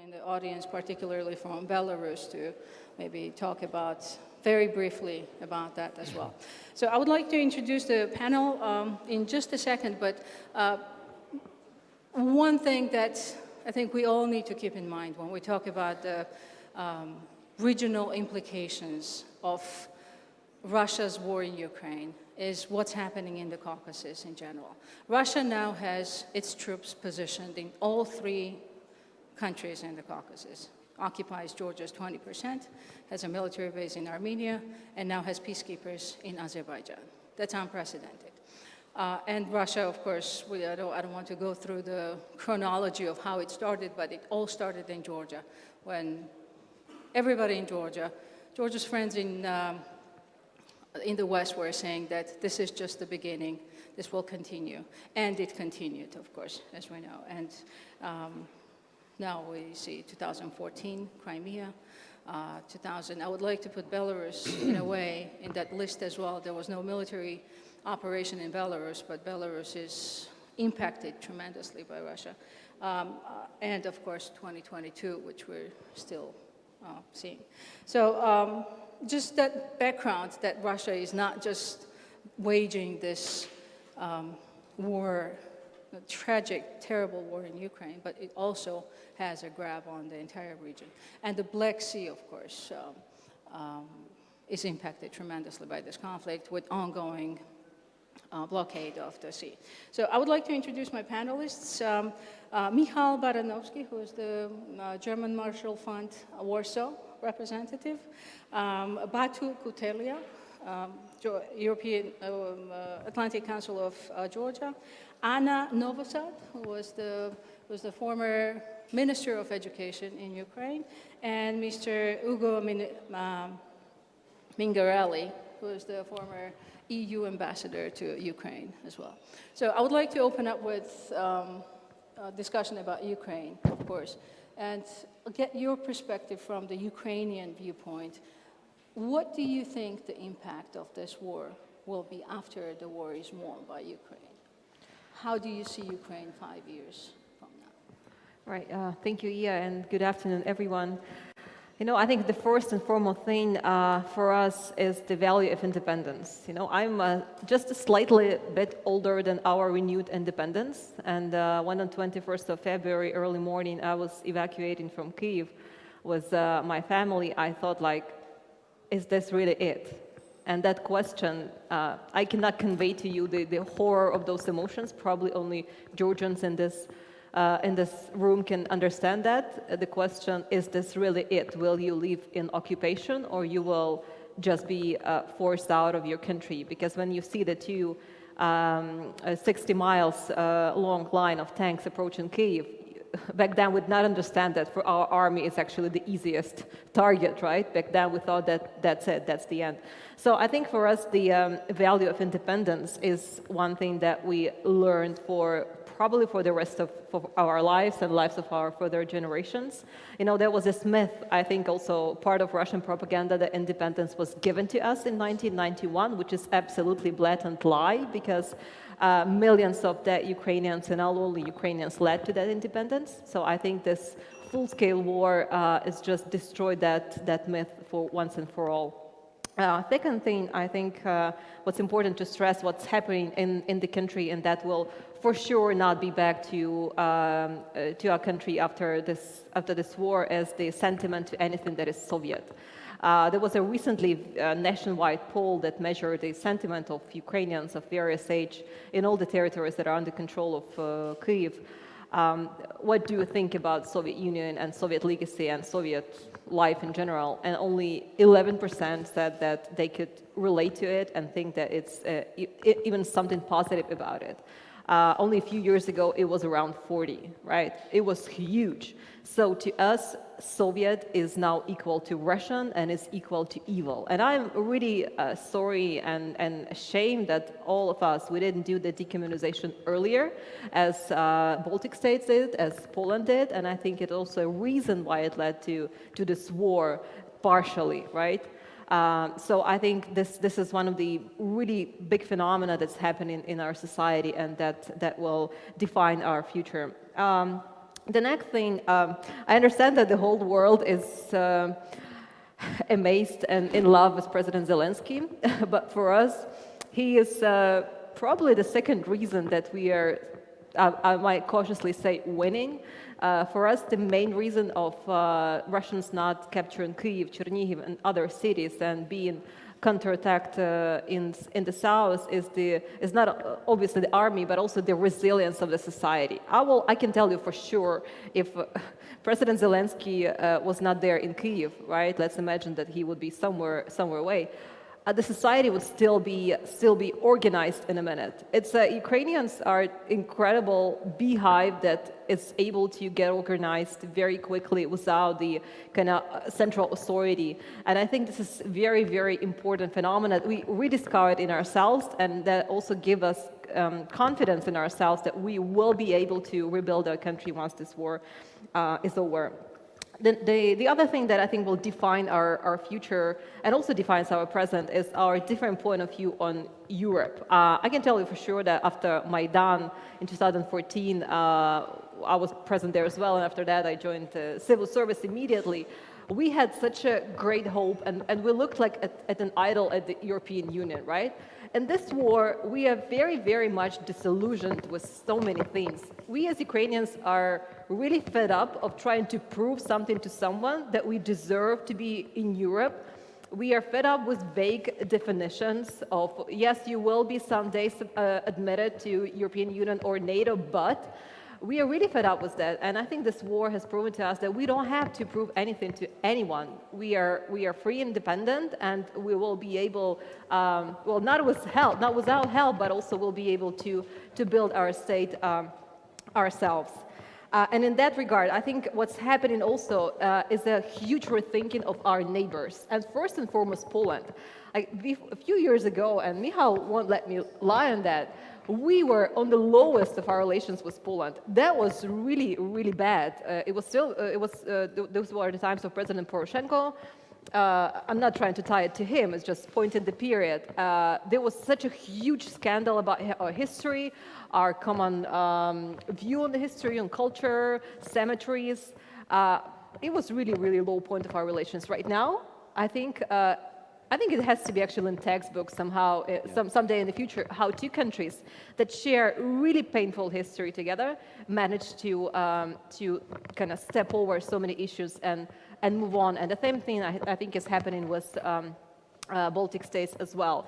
in the audience, particularly from Belarus, to maybe talk about very briefly about that as well. So I would like to introduce the panel in just a second, but one thing that I think we all need to keep in mind when we talk about the regional implications of Russia's war in Ukraine is what's happening in the Caucasus in general. Russia now has its troops positioned in all three countries in the Caucasus, occupies Georgia's 20%, has a military base in Armenia, and now has peacekeepers in Azerbaijan. That's unprecedented. And Russia, of course, I don't want to go through the chronology of how it started, but it all started in Georgia when everybody in Georgia's friends in the West were saying that this is just the beginning, this will continue. And it continued, of course, as we know. And now we see 2014, Crimea, I would like to put Belarus in a way in that list as well. There was no military operation in Belarus, but Belarus is impacted tremendously by Russia. And of course, 2022, which we're still seeing. So just that background that Russia is not just waging this war, a tragic, terrible war in Ukraine, but it also has a grab on the entire region. And the Black Sea, of course, is impacted tremendously by this conflict with ongoing blockade of the sea. So I would like to introduce my panelists. Michal Baranowski, who is the German Marshall Fund Warsaw representative. Batu Kutelia, European Atlantic Council of Georgia. Anna Novosad, who was the former Minister of Education in Ukraine, and Mr. Hugues Mingarelli, who is the former EU ambassador to Ukraine as well. So I would like to open up with a discussion about Ukraine, of course, and get your perspective from the Ukrainian viewpoint. What do you think the impact of this war will be after the war is won by Ukraine? How do you see Ukraine 5 years from now? Right. Thank you, Iya, and good afternoon, everyone. You know, I think the first and foremost thing for us is the value of independence. You know, I'm just a slightly bit older than our renewed independence, and when on 21st of February, early morning, I was evacuating from Kyiv with my family, I thought, like, is this really it? And that question, I cannot convey to you the horror of those emotions. Probably only Georgians in this room can understand that. The question, is this really it? Will you live in occupation, or you will just be forced out of your country? Because when you see the two 60 miles long line of tanks approaching Kyiv, back then we did not understand that for our army it's actually the easiest target, right? Back then we thought that that's it, that's the end. So I think for us the value of independence is one thing that we learned probably for the rest of our lives and lives of our further generations. You know, there was this myth, I think also part of Russian propaganda, that independence was given to us in 1991, which is absolutely blatant lie, because millions of dead Ukrainians, and not only Ukrainians, led to that independence. So I think this full-scale war has just destroyed that myth for once and for all. Second thing, I think what's important to stress, what's happening in the country, and that will for sure not be back to our country after this war, is the sentiment to anything that is Soviet. There was a recently nationwide poll that measured the sentiment of Ukrainians of various age in all the territories that are under control of Kyiv. What do you think about Soviet Union and Soviet legacy and Soviet life in general? And only 11% said that they could relate to it and think that it's even something positive about it. Only a few years ago, it was around 40, right? It was huge. So to us, Soviet is now equal to Russian and is equal to evil. And I'm really sorry and ashamed that all of us, we didn't do the decommunization earlier, as Baltic states did, as Poland did, and I think it's also a reason why it led to this war partially, right? So I think this is one of the really big phenomena that's happening in our society, and that will define our future. The next thing, I understand that the whole world is amazed and in love with President Zelensky, but for us, he is probably the second reason that we are, I might cautiously say, winning. For us, the main reason of Russians not capturing Kyiv, Chernihiv, and other cities and being counterattacked in the south is not obviously the army, but also the resilience of the society. I can tell you for sure, if President Zelensky was not there in Kyiv, right? Let's imagine that he would be somewhere away. The society would still be organized in a minute. It's Ukrainians are incredible beehive that is able to get organized very quickly without the kind of central authority. And I think this is very, very important phenomenon. We rediscover it in ourselves, and that also give us confidence in ourselves that we will be able to rebuild our country once this war is over. The other thing that I think will define our future and also defines our present is our different point of view on Europe. I can tell you for sure that after Maidan in 2014, I was present there as well, and after that I joined civil service immediately. We had such a great hope, and we looked like at an idol at the European Union, right? In this war, we are very, very much disillusioned with so many things. We as Ukrainians are really fed up of trying to prove something to someone that we deserve to be in Europe. We are fed up with vague definitions of, yes, you will be someday admitted to European Union or NATO, but we are really fed up with that, and I think this war has proven to us that we don't have to prove anything to anyone. We are free, independent, and we will be able, well, not without help, but also we'll be able to build our state ourselves. And in that regard, I think what's happening also is a huge rethinking of our neighbors, and first and foremost, Poland. A few years ago, and Michal won't let me lie on that, we were on the lowest of our relations with Poland. That was really, really bad. Those were the times of President Poroshenko. I'm not trying to tie it to him, it's just pointing the period. There was such a huge scandal about our history, our common view on the history, on culture, cemeteries. It was really, really low point of our relations. Right now, I think it has to be actually in textbooks somehow, someday in the future, how two countries that share really painful history together manage to kind of step over so many issues and move on. And the same thing I think is happening with Baltic states as well.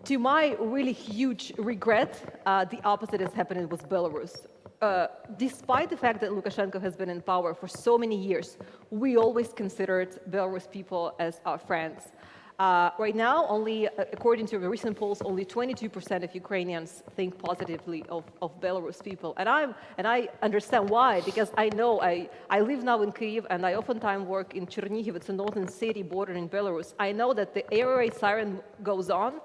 To my really huge regret, the opposite is happening with Belarus. Despite the fact that Lukashenko has been in power for so many years, we always considered Belarus people as our friends. Right now, only, according to recent polls, only 22% of Ukrainians think positively of Belarus people. And I understand why, because I know, I live now in Kyiv, and I oftentimes work in Chernihiv. It's a northern city bordering Belarus. I know that the air raid siren goes on.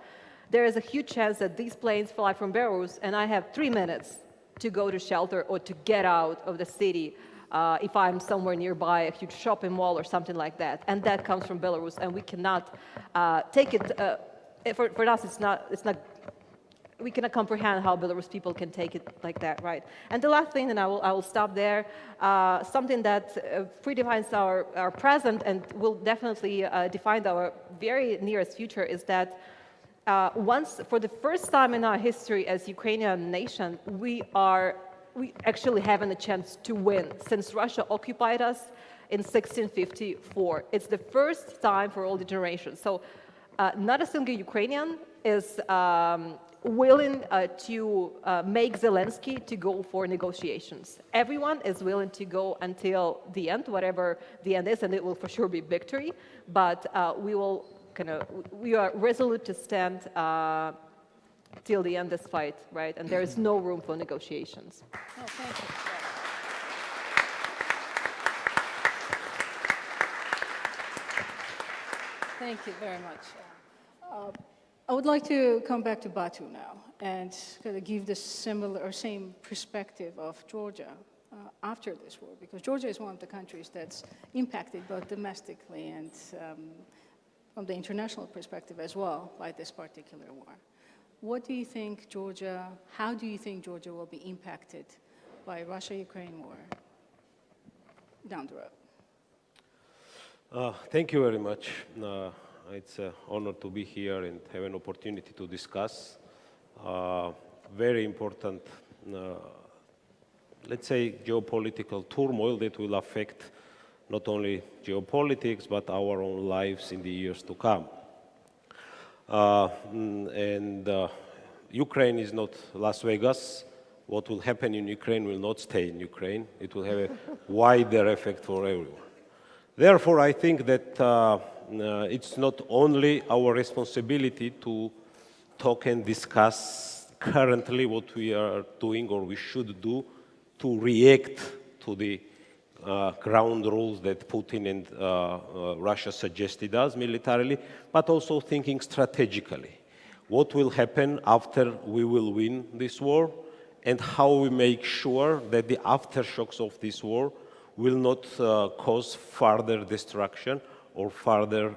There is a huge chance that these planes fly from Belarus, and I have 3 minutes to go to shelter or to get out of the city. If I'm somewhere nearby, a huge shopping mall or something like that, and that comes from Belarus, and we cannot take it. For us, it's not. We cannot comprehend how Belarus people can take it like that, right? And the last thing, and I will stop there. Something that predefines our present and will definitely define our very nearest future is that. Once, for the first time in our history as Ukrainian nation, we actually having a chance to win since Russia occupied us in 1654. It's the first time for all the generations. So not a single Ukrainian is willing to make Zelensky to go for negotiations. Everyone is willing to go until the end, whatever the end is, and it will for sure be victory. But we are resolute to stand till the end of this fight, right? And there is no room for negotiations. Oh, thank you. Thank you very much. I would like to come back to Batu now and kind of give the similar or same perspective of Georgia after this war, because Georgia is one of the countries that's impacted both domestically and from the international perspective as well by this particular war. What do you think how do you think Georgia will be impacted by Russia-Ukraine war? down the road. Thank you very much. It's an honor to be here and have an opportunity to discuss very important, let's say, geopolitical turmoil that will affect not only geopolitics, but our own lives in the years to come. Ukraine is not Las Vegas. What will happen in Ukraine will not stay in Ukraine. It will have a wider effect for everyone. Therefore, I think that it's not only our responsibility to talk and discuss currently what we are doing or we should do to react to the ground rules that Putin and Russia suggested us militarily, but also thinking strategically. What will happen after we will win this war, and how we make sure that the aftershocks of this war will not cause further destruction or further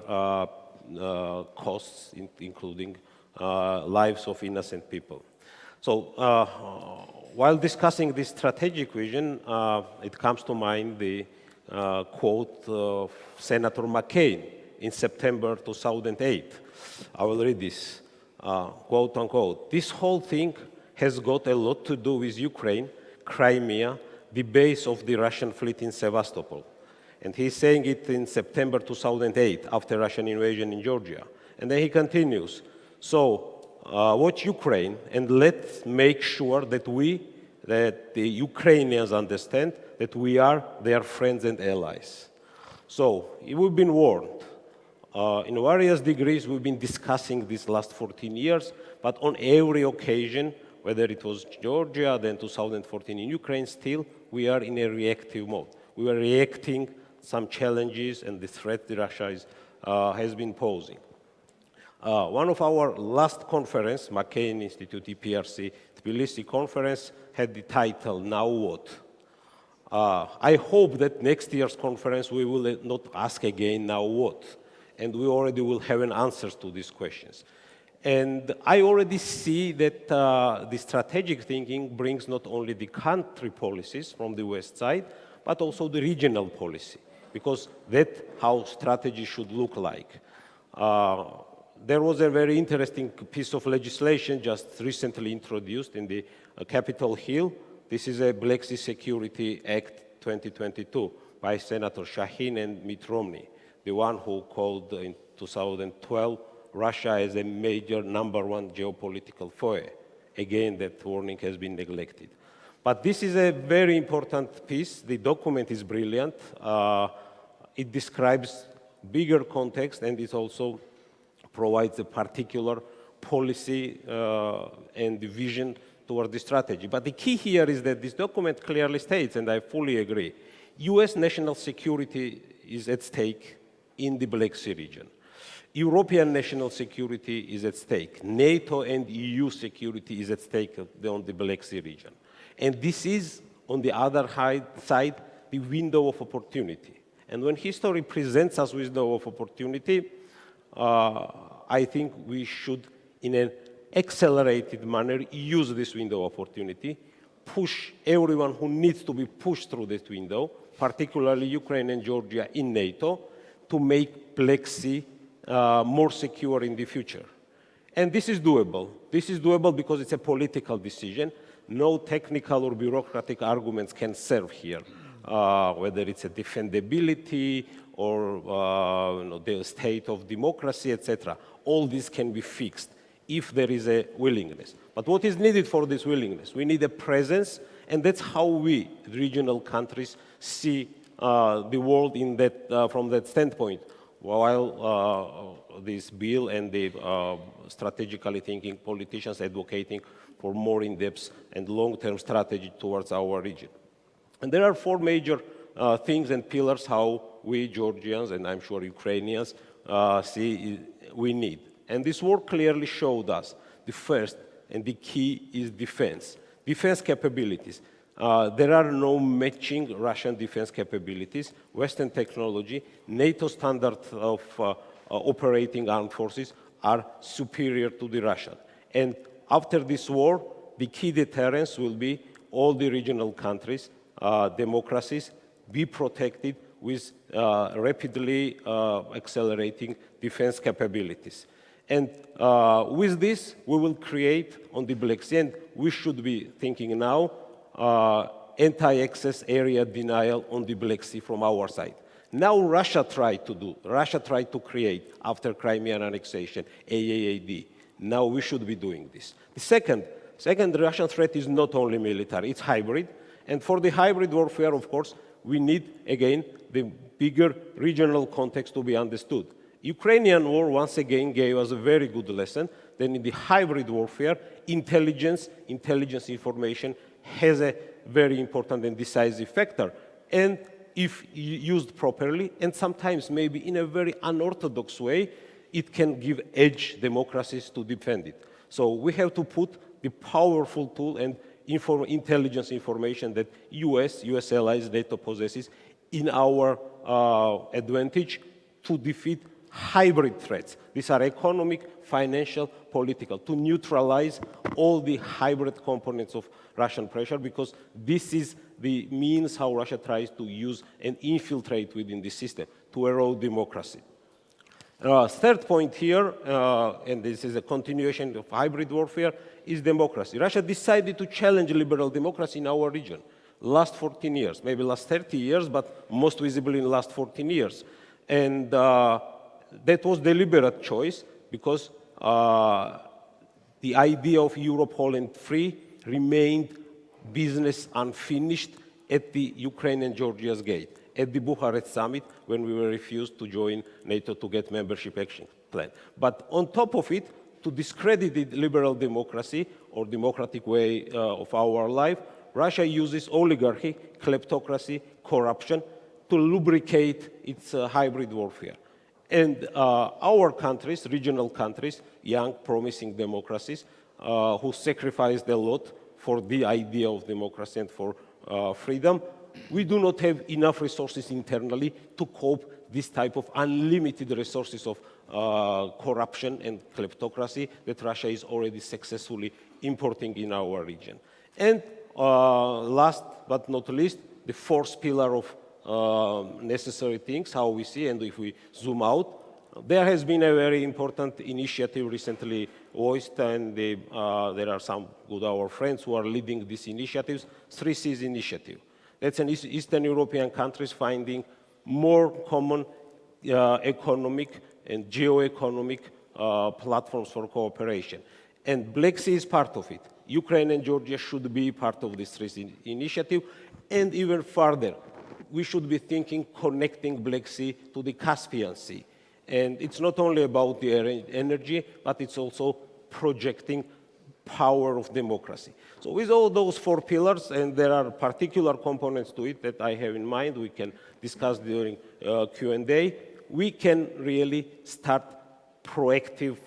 costs, including lives of innocent people. So while discussing this strategic vision, it comes to mind the quote of Senator McCain in September 2008. I will read this, quote unquote, "This whole thing has got a lot to do with Ukraine, Crimea, the base of the Russian fleet in Sevastopol." And he's saying it in September 2008, after Russian invasion in Georgia. And then he continues, "So watch Ukraine and let's make sure that the Ukrainians understand that we are their friends and allies." So we've been warned. In various degrees, we've been discussing this last 14 years, but on every occasion, whether it was Georgia, then 2014 in Ukraine, still we are in a reactive mode. We are reacting some challenges and the threat that Russia has been posing. One of our last conference, McCain Institute EPRC Tbilisi conference, had the title, "Now What?" I hope that next year's conference we will not ask again, "Now what?" And we already will have an answers to these questions. And I already see that the strategic thinking brings not only the country policies from the West side, but also the regional policy, because that's how strategy should look like. There was a very interesting piece of legislation just recently introduced in the Capitol Hill. This is a Black Sea Security Act 2022 by Senator Shaheen and Mitt Romney, the one who called in 2012 Russia as a major #1 geopolitical foe. Again, that warning has been neglected. But this is a very important piece. The document is brilliant. It describes bigger context, and it also provides a particular policy and the vision toward the strategy. But the key here is that this document clearly states, and I fully agree, US national security is at stake in the Black Sea region. European national security is at stake. NATO and EU security is at stake on the Black Sea region. And this is, on the other side, the window of opportunity. And when history presents us with window of opportunity, I think we should, in an accelerated manner, use this window of opportunity, push everyone who needs to be pushed through this window, particularly Ukraine and Georgia in NATO, to make Black Sea more secure in the future. And this is doable. This is doable because it's a political decision. No technical or bureaucratic arguments can serve here, whether it's a defendability or the state of democracy, etc. All this can be fixed if there is a willingness. But what is needed for this willingness? We need a presence, and that's how we, regional countries, see the world in that, from that standpoint. While this bill and the strategically thinking politicians advocating for more in-depth and long-term strategy towards our region. And there are four major things and pillars how we Georgians, and I'm sure Ukrainians, see we need. And this war clearly showed us the first and the key is defense. Defense capabilities. There are no matching Russian defense capabilities, Western technology, NATO standards of operating armed forces are superior to the Russian. And after this war, the key deterrence will be all the regional countries, democracies, be protected with rapidly accelerating defense capabilities. And with this, we will create on the Black Sea, and we should be thinking now, anti-access area denial on the Black Sea from our side. Now Russia tried to create, after Crimean annexation, AAAD. Now we should be doing this. The second Russian threat is not only military, it's hybrid. And for the hybrid warfare, of course, we need, again, the bigger regional context to be understood. Ukrainian war, once again, gave us a very good lesson that in the hybrid warfare, intelligence information has a very important and decisive factor. And if used properly, and sometimes maybe in a very unorthodox way, it can give edge democracies to defend it. So we have to put the powerful tool and intelligence information that US allies, NATO possesses in our advantage to defeat hybrid threats. These are economic, financial, political, to neutralize all the hybrid components of Russian pressure, because this is the means how Russia tries to use and infiltrate within the system to erode democracy. Third point here, and this is a continuation of hybrid warfare, is democracy. Russia decided to challenge liberal democracy in our region. Last 14 years, maybe last 30 years, but most visibly in the last 14 years. And that was deliberate choice because the idea of Europe whole and free remained business unfinished at the Ukraine and Georgia's gate, at the Bucharest summit when we were refused to join NATO to get membership action plan. But on top of it, to discredit the liberal democracy or democratic way of our life, Russia uses oligarchy, kleptocracy, corruption to lubricate its hybrid warfare. And our countries, regional countries, young, promising democracies, who sacrificed a lot for the idea of democracy and for freedom, we do not have enough resources internally to cope this type of unlimited resources of corruption and kleptocracy that Russia is already successfully importing in our region. And last but not least, the fourth pillar of necessary things, how we see, and if we zoom out, there has been a very important initiative recently voiced, and there are some good our friends who are leading these initiatives, 3Cs initiative. That's an Eastern European countries finding more common economic and geo-economic platforms for cooperation. And Black Sea is part of it. Ukraine and Georgia should be part of this 3C initiative, and even further, we should be thinking connecting Black Sea to the Caspian Sea. And it's not only about the energy, but it's also projecting power of democracy. So with all those four pillars, and there are particular components to it that I have in mind, we can discuss during Q&A, we can really start proactive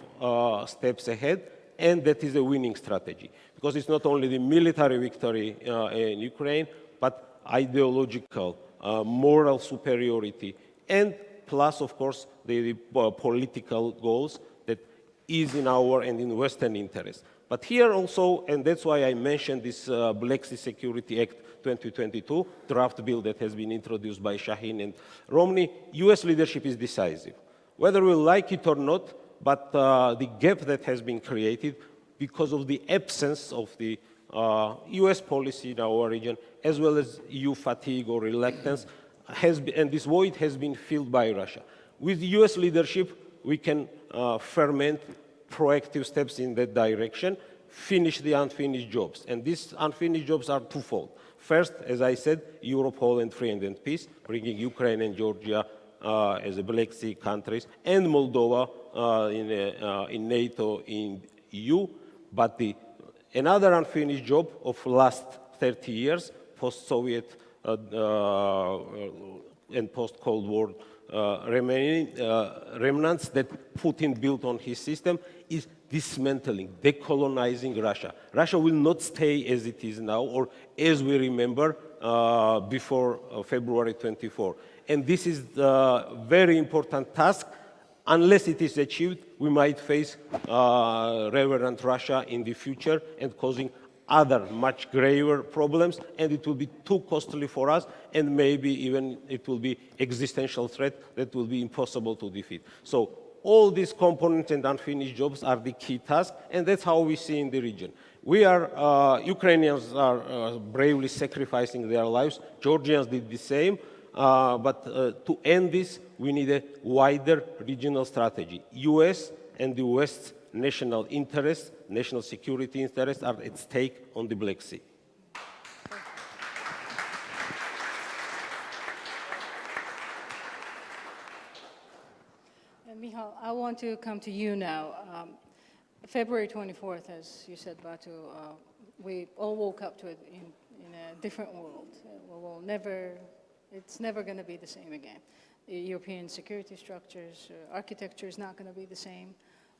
steps ahead, and that is a winning strategy. Because it's not only the military victory in Ukraine, but ideological, moral superiority, and plus, of course, the political goals that is in our and in Western interest. But here also, and that's why I mentioned this Black Sea Security Act 2022 draft bill that has been introduced by Shaheen and Romney, US leadership is decisive. Whether we like it or not, but the gap that has been created because of the absence of the US policy in our region, as well as EU fatigue or reluctance, and this void has been filled by Russia. With US leadership, we can ferment proactive steps in that direction, finish the unfinished jobs. And these unfinished jobs are twofold. First, as I said, Europe whole and free and in peace, bringing Ukraine and Georgia as a Black Sea countries, and Moldova in NATO, in EU. But another unfinished job of last 30 years, post-Soviet and post-Cold War remnants that Putin built on his system, is dismantling, decolonizing Russia. Russia will not stay as it is now, or as we remember before February 24. And this is a very important task. Unless it is achieved, we might face reverent Russia in the future and causing other much graver problems, and it will be too costly for us, and maybe even it will be existential threat that will be impossible to defeat. So all these components and unfinished jobs are the key task, and that's how we see in the region. We are, Ukrainians are bravely sacrificing their lives. Georgians did the same, but to end this, we need a wider regional strategy. US and the West's national interests, national security interests are at stake on the Black Sea. Michal, I want to come to you now. February 24th, as you said, Batu, we all woke up to it in a different world. It's never going to be the same again. The European security structures, architecture is not going to be the same.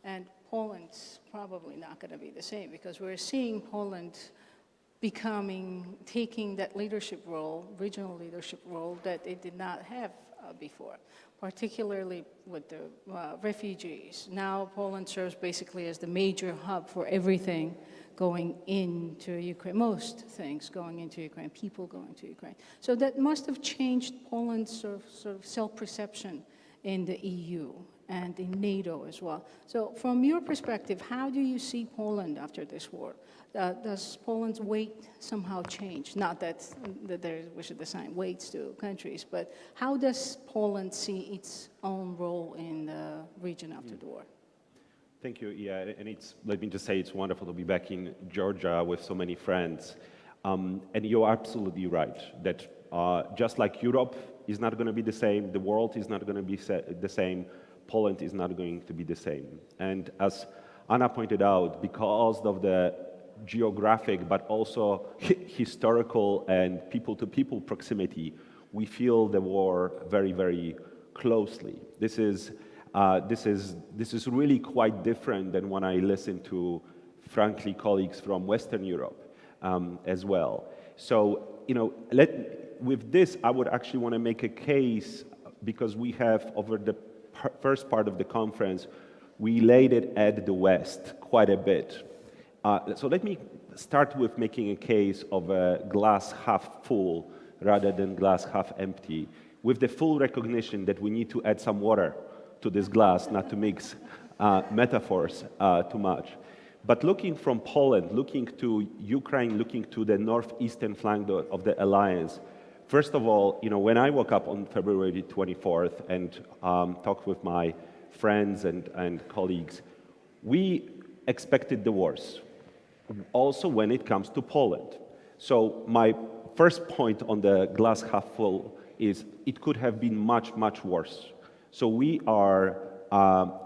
And Poland's probably not going to be the same, because we're seeing Poland taking that leadership role, regional leadership role, that it did not have before, particularly with the refugees. Now Poland serves basically as the major hub for everything going into Ukraine, most things going into Ukraine, people going to Ukraine. So that must have changed Poland's sort of self-perception in the EU and in NATO as well. So from your perspective, how do you see Poland after this war? Does Poland's weight somehow change? Not that we should assign weights to countries, but how does Poland see its own role in the region after the war? Thank you, yeah, and let me just say it's wonderful to be back in Georgia with so many friends. And you're absolutely right, that just like Europe is not going to be the same, the world is not going to be the same, Poland is not going to be the same. And as Anna pointed out, because of the geographic but also historical and people-to-people proximity, we feel the war very, very closely. This is really quite different than when I listen to, frankly, colleagues from Western Europe as well. So, with this, I would actually want to make a case, because we have, over the first part of the conference, we laid it at the West quite a bit. So let me start with making a case of a glass half full rather than glass half empty, with the full recognition that we need to add some water to this glass, not to mix metaphors too much. But looking from Poland, looking to Ukraine, looking to the northeastern flank of the alliance, first of all, when I woke up on February 24th and talked with my friends and colleagues, we expected the worst, also when it comes to Poland. So my first point on the glass half full is it could have been much, much worse. So we are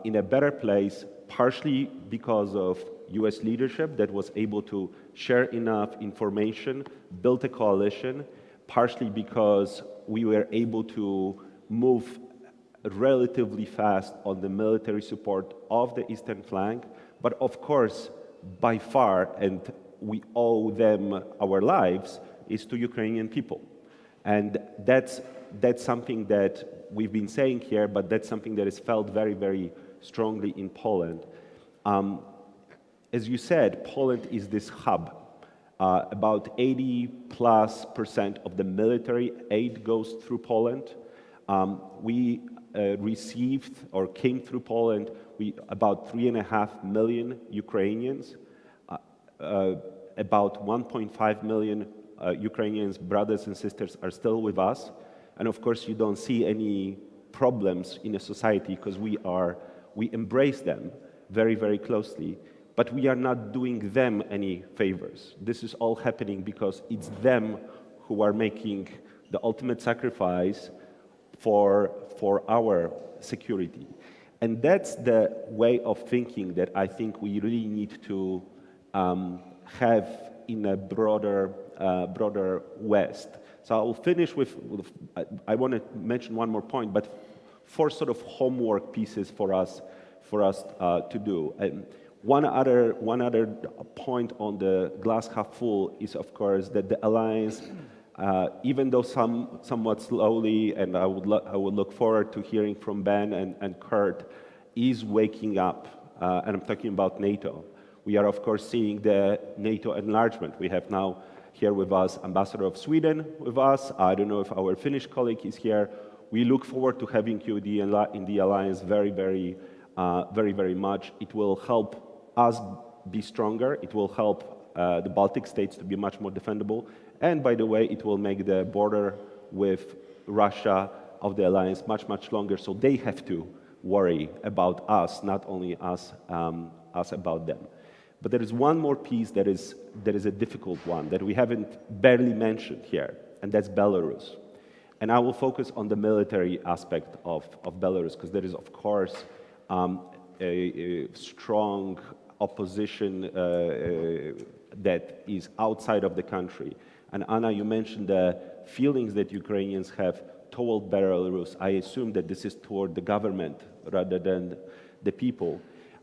in a better place, partially because of US leadership that was able to share enough information, build a coalition, partially because we were able to move relatively fast on the military support of the eastern flank, but of course, by far, and we owe them our lives, is to Ukrainian people. And that's something that we've been saying here, but that's something that is felt very, very strongly in Poland. As you said, Poland is this hub. About 80+% of the military aid goes through Poland. We received or came through Poland about 3.5 million Ukrainians, about 1.5 million Ukrainians, brothers and sisters, are still with us. And of course, you don't see any problems in a society because we embrace them very, very closely. But we are not doing them any favors. This is all happening because it's them who are making the ultimate sacrifice for our security. And that's the way of thinking that I think we really need to have in a broader West. So I'll finish with I want to mention one more point, but 4 sort of homework pieces for us to do. And one other point on the glass half full is, of course, that the alliance, even though somewhat slowly, and I would look forward to hearing from Ben and Kurt, is waking up, and I'm talking about NATO. We are, of course, seeing the NATO enlargement. We have now here with us Ambassador of Sweden with us. I don't know if our Finnish colleague is here. We look forward to having you in the alliance very, very much. It will help us be stronger. It will help the Baltic states to be much more defendable. And by the way, it will make the border with Russia of the alliance much, much longer. So they have to worry about us, not only us about them. But there is one more piece that is a difficult one that we haven't barely mentioned here, and that's Belarus. And I will focus on the military aspect of Belarus, because there is, of course, a strong opposition that is outside of the country. And Anna, you mentioned the feelings that Ukrainians have toward Belarus. I assume that this is toward the government rather than the people.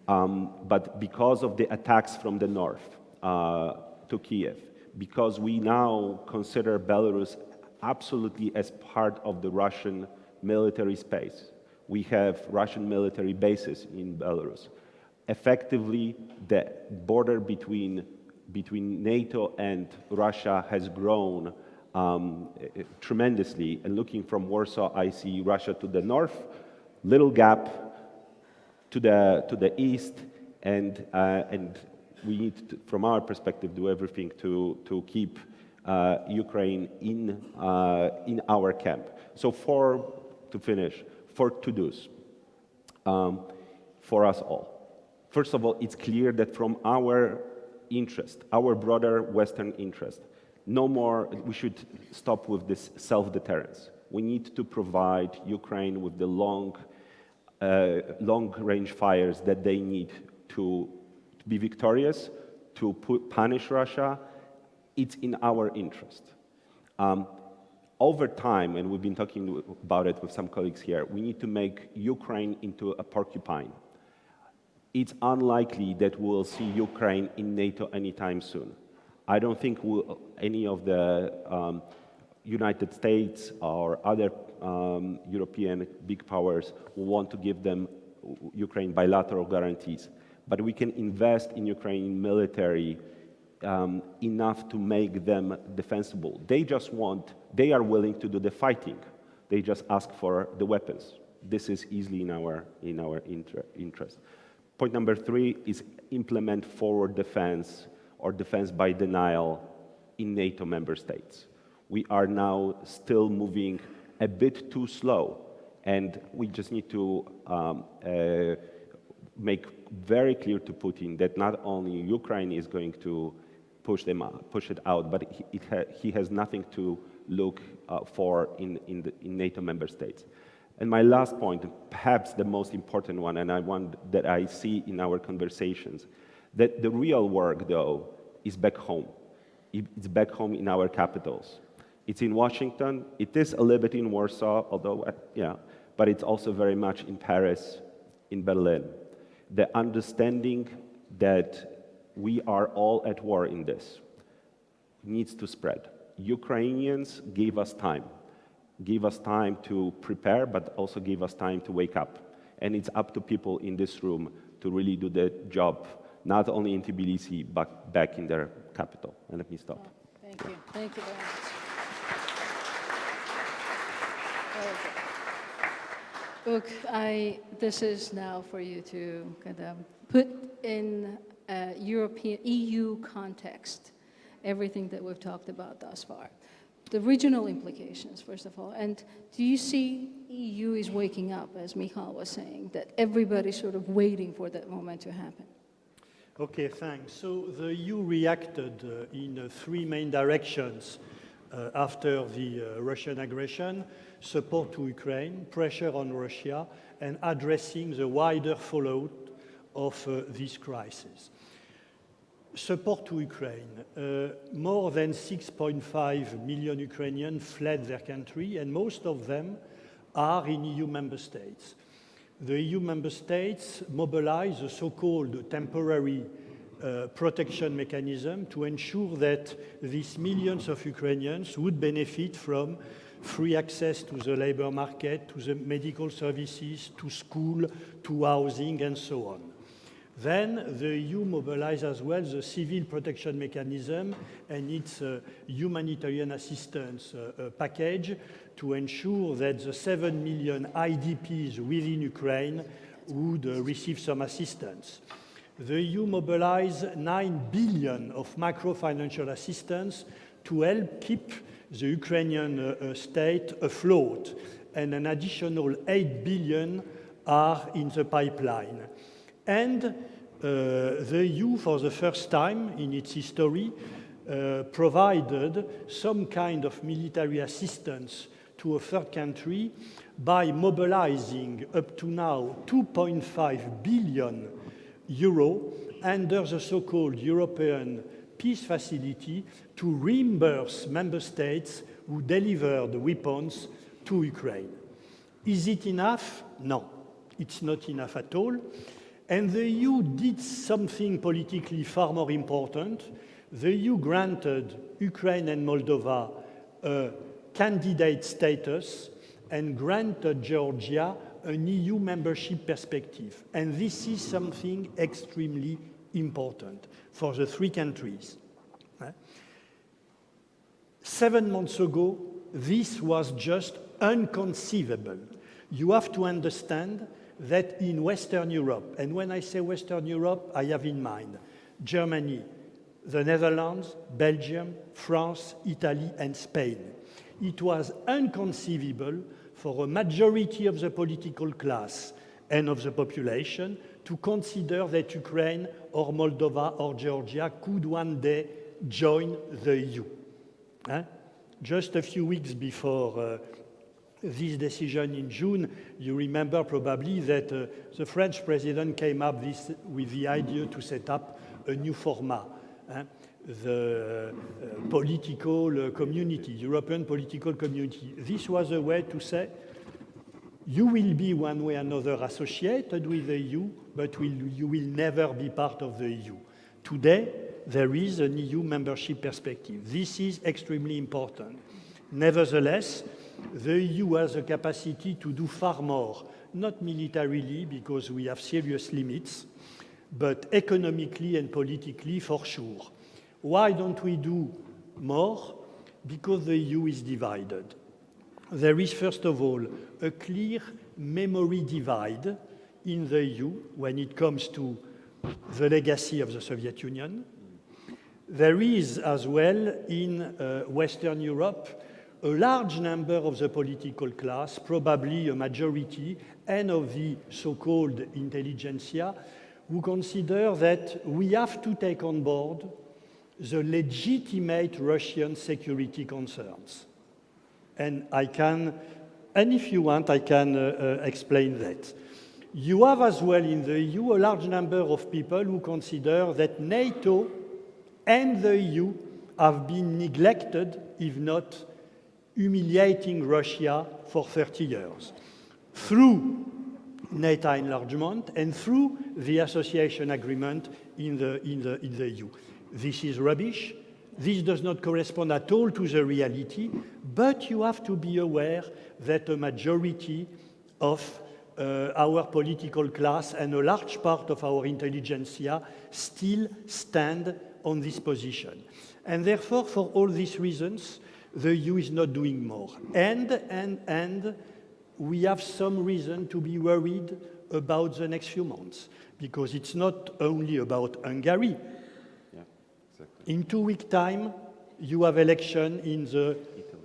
But because of the attacks from the north to Kiev, because we now consider Belarus absolutely as part of the Russian military space, we have Russian military bases in Belarus. Effectively, the border between NATO and Russia has grown tremendously. And looking from Warsaw, I see Russia to the north, little gap to the east, and we need to, from our perspective, do everything to keep Ukraine in our camp. So to finish, for to-dos for us all. First of all, it's clear that from our interest, our broader Western interest, no more, we should stop with this self-deterrence. We need to provide Ukraine with the long-range fires that they need to be victorious, to punish Russia. It's in our interest. Over time, and we've been talking about it with some colleagues here, we need to make Ukraine into a porcupine. It's unlikely that we'll see Ukraine in NATO anytime soon. I don't think any of the United States or other European big powers will want to give them Ukraine bilateral guarantees. But we can invest in Ukrainian military enough to make them defensible. They are willing to do the fighting. They just ask for the weapons. This is easily in our interest. Point number 3 is implement forward defense or defense by denial in NATO member states. We are now still moving a bit too slow, and we just need to make very clear to Putin that not only Ukraine is going to push it out, but he has nothing to look for in NATO member states. And my last point, perhaps the most important one, and one that I see in our conversations, that the real work, though, is back home. It's back home in our capitals. It's in Washington. It is a little bit in Warsaw, although, but it's also very much in Paris, in Berlin. The understanding that we are all at war in this needs to spread. Ukrainians gave us time to prepare, but also gave us time to wake up. And it's up to people in this room to really do the job, not only in Tbilisi, but back in their capital. And let me stop. Thank you. Thank you very much. Look, this is now for you to kind of put in European EU context everything that we've talked about thus far. The regional implications, first of all, and do you see EU is waking up, as Michal was saying, that everybody's sort of waiting for that moment to happen? Okay, thanks. So the EU reacted in 3 main directions after the Russian aggression: support to Ukraine, pressure on Russia, and addressing the wider fallout of this crisis. Support to Ukraine. More than 6.5 million Ukrainians fled their country, and most of them are in EU member states. The EU member states mobilized the so-called temporary protection mechanism to ensure that these millions of Ukrainians would benefit from free access to the labor market, to the medical services, to school, to housing, and so on. Then the EU mobilized as well the civil protection mechanism and its humanitarian assistance package to ensure that the 7 million IDPs within Ukraine would receive some assistance. The EU mobilized 9 billion of macro-financial assistance to help keep the Ukrainian state afloat, and an additional 8 billion are in the pipeline. And the EU, for the first time in its history, provided some kind of military assistance to a third country by mobilizing up to now 2.5 billion euro under the so-called European Peace Facility to reimburse member states who delivered weapons to Ukraine. Is it enough? No, it's not enough at all. And the EU did something politically far more important. The EU granted Ukraine and Moldova a candidate status and granted Georgia an EU membership perspective. And this is something extremely important for the three countries. 7 months ago, this was just inconceivable. You have to understand that in Western Europe, and when I say Western Europe, I have in mind Germany, the Netherlands, Belgium, France, Italy, and Spain. It was inconceivable for a majority of the political class and of the population to consider that Ukraine or Moldova or Georgia could one day join the EU. Just a few weeks before this decision in June, you remember probably that the French president came up with the idea to set up a new format, the political community, European political community. This was a way to say, you will be one way or another associated with the EU, but you will never be part of the EU. Today, there is an EU membership perspective. This is extremely important. Nevertheless, the EU has a capacity to do far more, not militarily, because we have serious limits, but economically and politically for sure. Why don't we do more? Because the EU is divided. There is, first of all, a clear memory divide in the EU when it comes to the legacy of the Soviet Union. There is as well in Western Europe a large number of the political class, probably a majority, and of the so-called intelligentsia, who consider that we have to take on board the legitimate Russian security concerns. And if you want, I can explain that. You have as well in the EU a large number of people who consider that NATO and the EU have been neglected, if not humiliating Russia for 30 years through NATO enlargement and through the association agreement in the EU. This is rubbish. This does not correspond at all to the reality, but you have to be aware that a majority of our political class and a large part of our intelligentsia still stand on this position. And therefore, for all these reasons, the EU is not doing more. And we have some reason to be worried about the next few months, because it's not only about Hungary. Yeah, exactly. In 2 weeks' time, you have election in the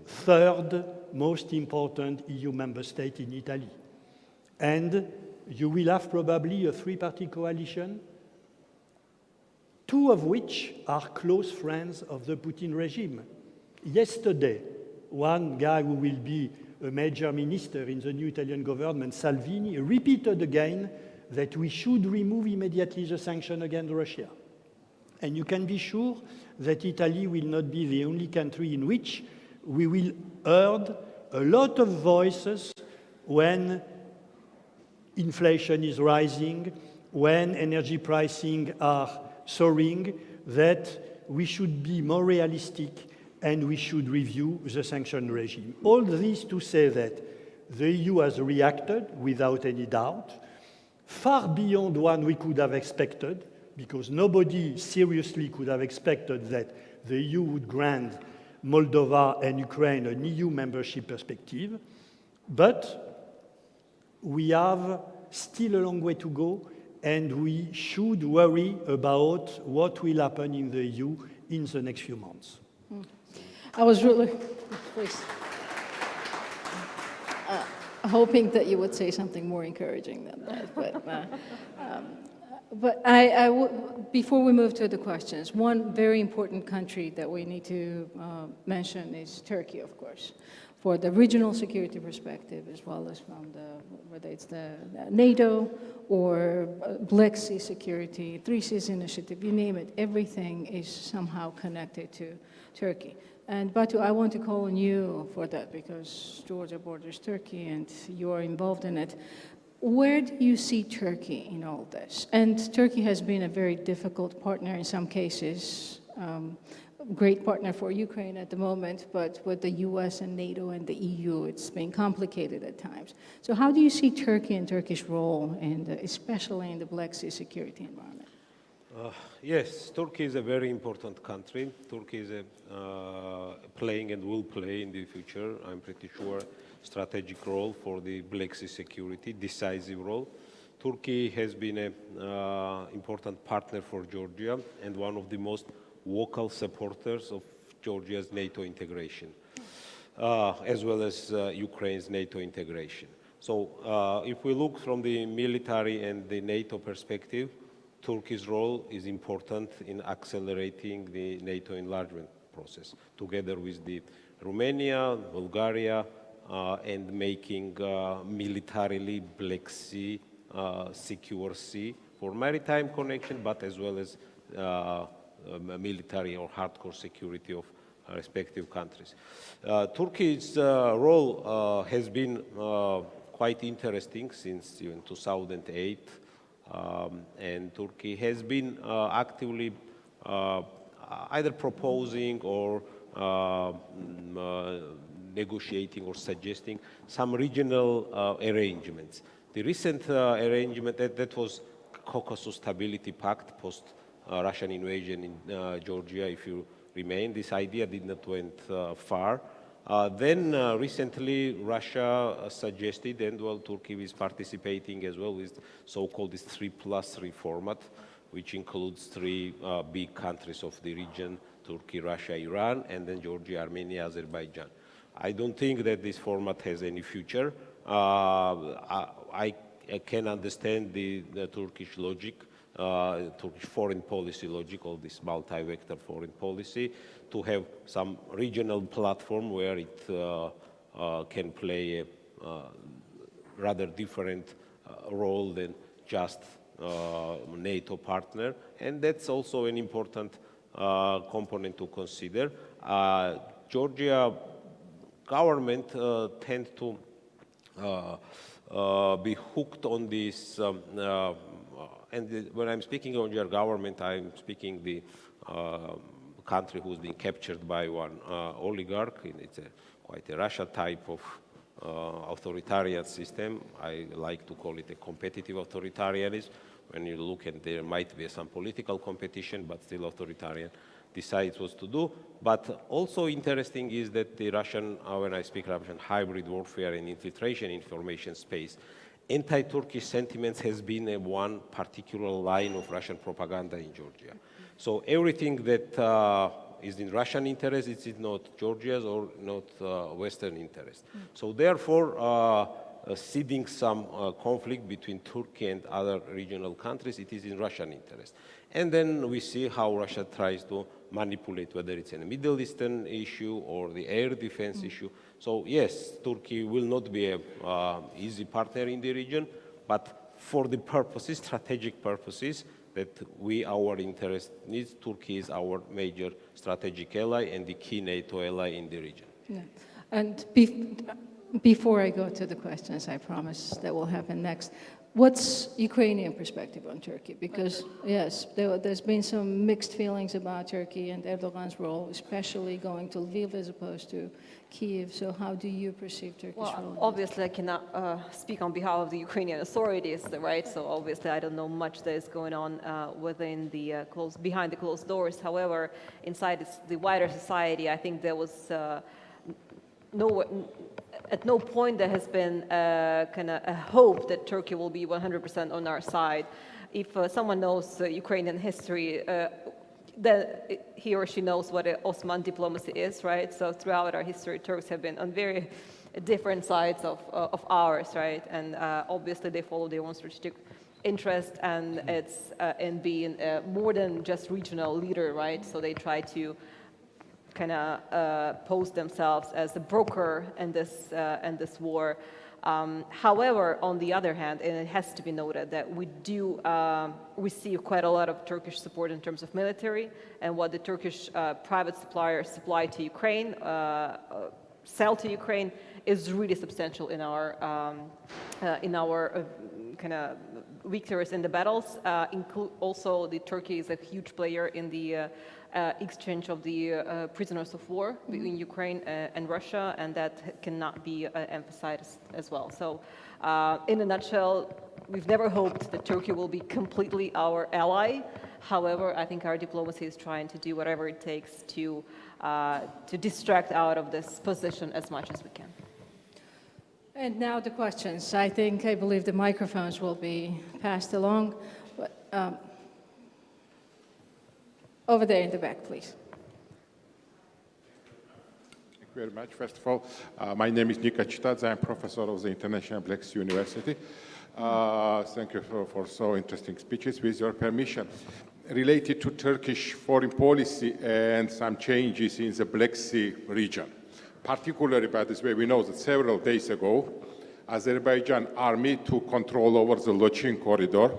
third most important EU member state in Italy. And you will have probably a three-party coalition, two of which are close friends of the Putin regime. Yesterday, one guy who will be a major minister in the new Italian government, Salvini, repeated again that we should remove immediately the sanction against Russia. And you can be sure that Italy will not be the only country in which we will hear a lot of voices when inflation is rising, when energy pricing are soaring, that we should be more realistic and we should review the sanction regime. All this to say that the EU has reacted without any doubt. far beyond one we could have expected, because nobody seriously could have expected that the EU would grant Moldova and Ukraine an EU membership perspective. But we have still a long way to go, and we should worry about what will happen in the EU in the next few months. I was really, please, hoping that you would say something more encouraging than that. But before we move to the questions, one very important country that we need to mention is Turkey, of course, for the regional security perspective, as well as from whether it's the NATO or Black Sea security, Three Seas Initiative, you name it, everything is somehow connected to Turkey. And Batu, I want to call on you for that because Georgia borders Turkey and you are involved in it. Where do you see Turkey in all this? And Turkey has been a very difficult partner in some cases, great partner for Ukraine at the moment, but with the US and NATO and the EU, it's been complicated at times. So how do you see Turkey and Turkish role, especially in the Black Sea security environment? Yes, Turkey is a very important country. Turkey is playing and will play in the future, I'm pretty sure, strategic role for the Black Sea security, decisive role. Turkey has been an important partner for Georgia and one of the most vocal supporters of Georgia's NATO integration, as well as Ukraine's NATO integration. So if we look from the military and the NATO perspective, Turkey's role is important in accelerating the NATO enlargement process, together with the Romania, Bulgaria, and making militarily Black Sea secure sea for maritime connection, but as well as military or hardcore security of respective countries. Turkey's role has been quite interesting since even 2008. And Turkey has been actively either proposing or negotiating or suggesting some regional arrangements. The recent arrangement that was Caucasus Stability Pact post-Russian invasion in Georgia, if you remain, this idea did not went far. Then recently Russia suggested, and well, Turkey is participating as well, with so-called this 3+3 format, which includes three big countries of the region: Turkey, Russia, Iran, and then Georgia, Armenia, Azerbaijan. I don't think that this format has any future. I can understand the Turkish logic, Turkish foreign policy logic, all this multi-vector foreign policy, to have some regional platform where it can play a rather different role than just NATO partner. And that's also an important component to consider. Georgia government tend to be hooked on this, and when I'm speaking on your government, I'm speaking the country who's been captured by one oligarch. It's quite a Russia type of authoritarian system. I like to call it a competitive authoritarianism. When you look at, there might be some political competition, but still authoritarian decides what to do. But also interesting is that the Russian, when I speak Russian, hybrid warfare and infiltration information space, anti-Turkish sentiments has been one particular line of Russian propaganda in Georgia. So everything that is in Russian interest, it's not Georgia's or not Western interest. So therefore, seeding some conflict between Turkey and other regional countries, it is in Russian interest. And then we see how Russia tries to manipulate, whether it's a Middle Eastern issue or the air defense issue. So yes, Turkey will not be an easy partner in the region, but for the purposes, strategic purposes, that our interest needs, Turkey is our major strategic ally and the key NATO ally in the region. Yeah. And before I go to the questions, I promise that will happen next. what's Ukrainian perspective on Turkey? Because, yes, there's been some mixed feelings about Turkey and Erdogan's role, especially going to Lviv as opposed to Kyiv. So how do you perceive Turkish role? Well, obviously, I cannot speak on behalf of the Ukrainian authorities, right? So obviously, I don't know much that is going on within the behind the closed doors. However, inside the wider society, I think there was at no point there has been kind of a hope that Turkey will be 100% on our side. If someone knows Ukrainian history, that he or she knows what Osman diplomacy is, right? So throughout our history, Turks have been on very different sides of ours, right? And obviously they follow their own strategic interest, and it's in being more than just regional leader, right? So they try to kind of pose themselves as the broker in this war. However, on the other hand, and it has to be noted that we do receive quite a lot of Turkish support in terms of military, and what the Turkish private suppliers supply to Ukraine, sell to Ukraine, is really substantial in our kind of victories in the battles. Also, Turkey is a huge player in the exchange of the prisoners of war between Ukraine and Russia, and that cannot be emphasized as well. So in a nutshell, we've never hoped that Turkey will be completely our ally. However, I think our diplomacy is trying to do whatever it takes to distract out of this position as much as we can. And now the questions. I believe the microphones will be passed along. But, over there in the back, please. Thank you very much. First of all, my name is Nika Chitadze. I'm professor of the International Black Sea University. Thank you for so interesting speeches. With your permission, related to Turkish foreign policy and some changes in the Black Sea region. Particularly, by this way, we know that several days ago, Azerbaijan army took control over the Lochin corridor,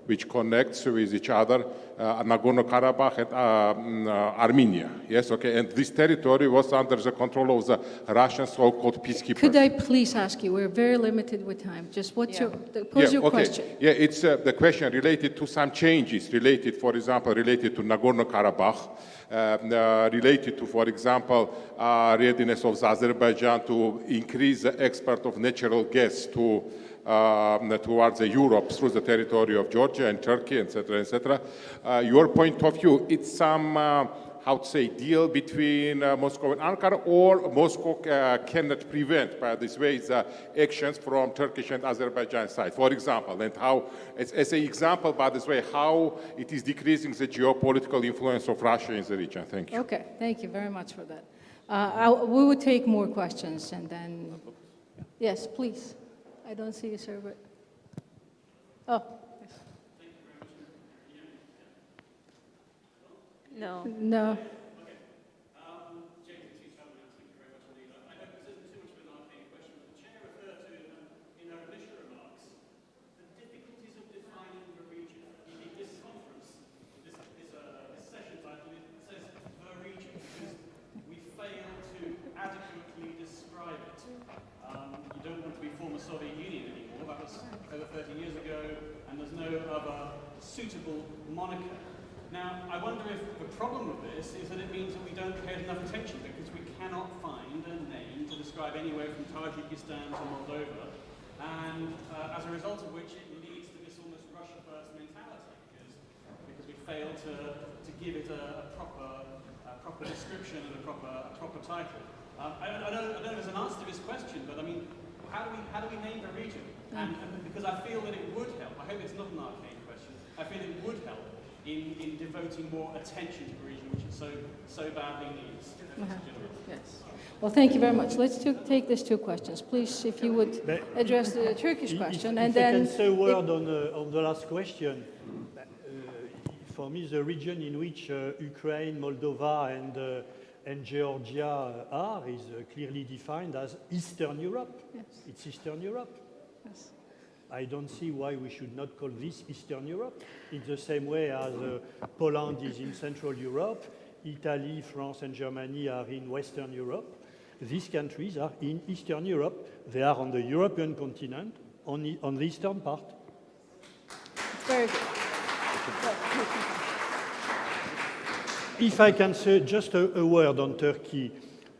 which connects with each other, Nagorno-Karabakh and Armenia. Yes, okay, and this territory was under the control of the Russian so-called peacekeepers. Could I please ask you, we're very limited with time, just pose your question. Yeah, it's the question related to some changes related, for example, related to Nagorno-Karabakh, related to, for example, readiness of Azerbaijan to increase the export of natural gas towards Europe through the territory of Georgia and Turkey, etc., etc. Your point of view, it's some, how to say, deal between Moscow and Ankara, or Moscow cannot prevent, by this way, the actions from Turkish and Azerbaijan side, for example, and how, as an example, by this way, how it is decreasing the geopolitical influence of Russia in the region. Thank you. Okay, thank you very much for that. We will take more questions, and then, yes, please. I don't see you, sir, but, oh. No. No. Soviet Union anymore. That was over 30 years ago, and there's no other suitable moniker. Now, I wonder if the problem with this is that it means that we don't pay enough attention, because we cannot find a name to describe anywhere from Tajikistan to Moldova, and as a result of which it leads to this almost Russia first mentality, because we fail to give it a proper description and a proper title. I know there's an answer to this question, but I mean, how do we name the region? And because I feel that it would help, I hope it's not an arcane question, I feel it would help in devoting more attention to the region, which it so badly needs. Yes. Well, thank you very much. Let's take these two questions. Please, if you would address the Turkish question, and then... If I can say a word on the last question. For me, the region in which Ukraine, Moldova, and Georgia is clearly defined as Eastern Europe. Yes. It's Eastern Europe. Yes. I don't see why we should not call this Eastern Europe. In the same way as Poland is in Central Europe, Italy, France, and Germany are in Western Europe. These countries are in Eastern Europe. They are on the European continent, on the eastern part. Very good. If I can say just a word on Turkey.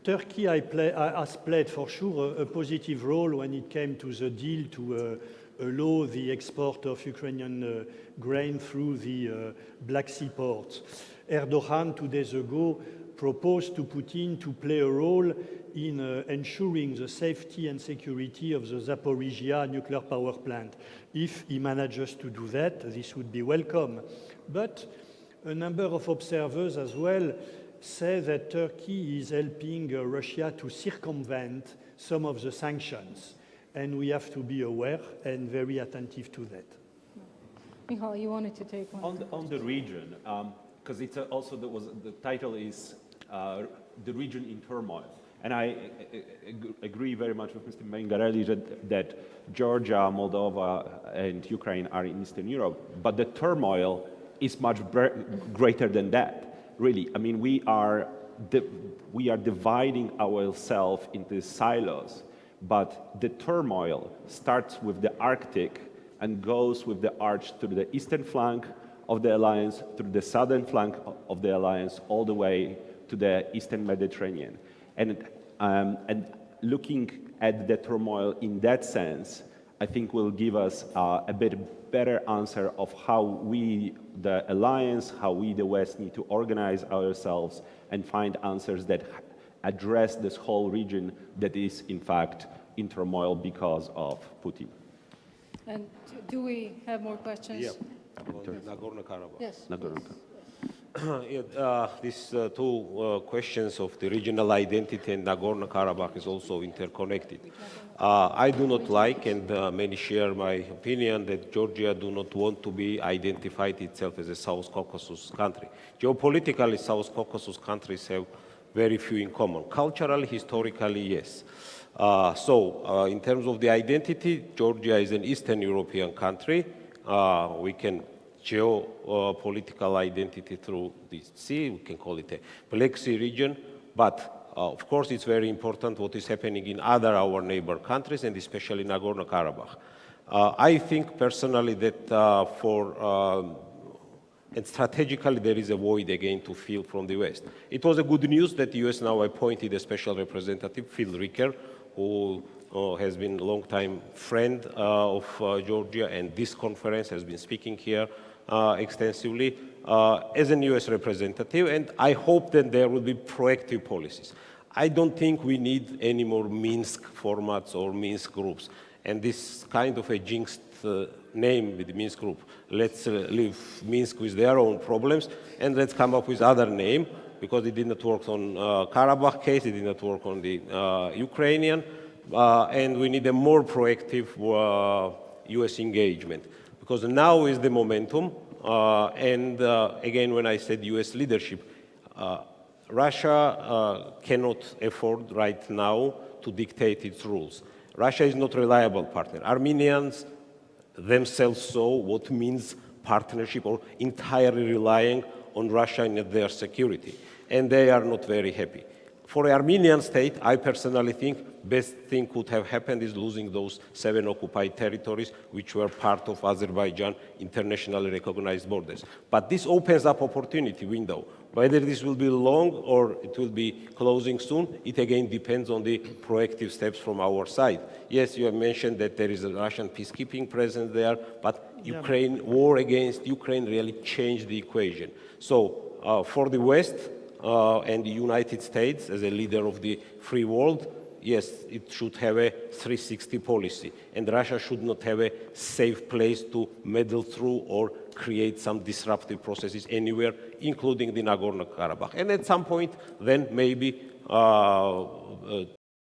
Turkey has played for sure a positive role when it came to the deal to allow the export of Ukrainian grain through the Black Sea ports. Erdogan, 2 days ago, proposed to Putin to play a role in ensuring the safety and security of the Zaporizhia nuclear power plant. If he manages to do that, this would be welcome. But a number of observers as well say that Turkey is helping Russia to circumvent some of the sanctions. And we have to be aware and very attentive to that. Michal, you wanted to take one. On the region, because it's also the title is the region in turmoil. And I agree very much with Mr. Mingarelli that Georgia, Moldova, and Ukraine are in Eastern Europe, but the turmoil is much greater than that, really. I mean, we are dividing ourselves into silos, but the turmoil starts with the Arctic and goes with the arch through the eastern flank of the alliance, through the southern flank of the alliance, all the way to the eastern Mediterranean. And looking at the turmoil in that sense, I think will give us a bit better answer of how we, the alliance, how we, the West, need to organize ourselves and find answers that address this whole region that is, in fact, in turmoil because of Putin. And do we have more questions? Yeah. Nagorno-Karabakh. Yes. These two questions of the regional identity and Nagorno-Karabakh is also interconnected. I do not like, and many share my opinion, that Georgia do not want to be identified itself as a South Caucasus country. Geopolitically, South Caucasus countries have very few in common. Culturally, historically, yes. In terms of the identity, Georgia is an Eastern European country. We can geopolitical identity through the sea, we can call it a Black Sea region, but of course it's very important what is happening in our neighbor countries, and especially Nagorno-Karabakh. I think personally that and strategically there is a void again to fill from the West. It was a good news that the US now appointed a special representative, Phil Ricker, who has been a long-time friend of Georgia, and this conference has been speaking here extensively as a US representative, and I hope that there will be proactive policies. I don't think we need any more Minsk formats or Minsk groups, and this kind of a jinxed name with the Minsk group. Let's leave Minsk with their own problems, and let's come up with other name, because it did not work on Karabakh case, it did not work on the Ukrainian, and we need a more proactive US engagement. Because now is the momentum, and again, when I said US leadership, Russia cannot afford right now to dictate its rules. Russia is not a reliable partner. Armenians themselves saw what means partnership or entirely relying on Russia and their security, and they are not very happy. For the Armenian state, I personally think best thing could have happened is losing those 7 occupied territories, which were part of Azerbaijan internationally recognized borders. But this opens up opportunity window. Whether this will be long or it will be closing soon, it again depends on the proactive steps from our side. Yes, you have mentioned that there is a Russian peacekeeping presence there, but Ukraine, war against Ukraine really changed the equation. So for the West, and the United States as a leader of the free world, yes, it should have a 360 policy, and Russia should not have a safe place to meddle through or create some disruptive processes anywhere, including the Nagorno-Karabakh. And at some point, then maybe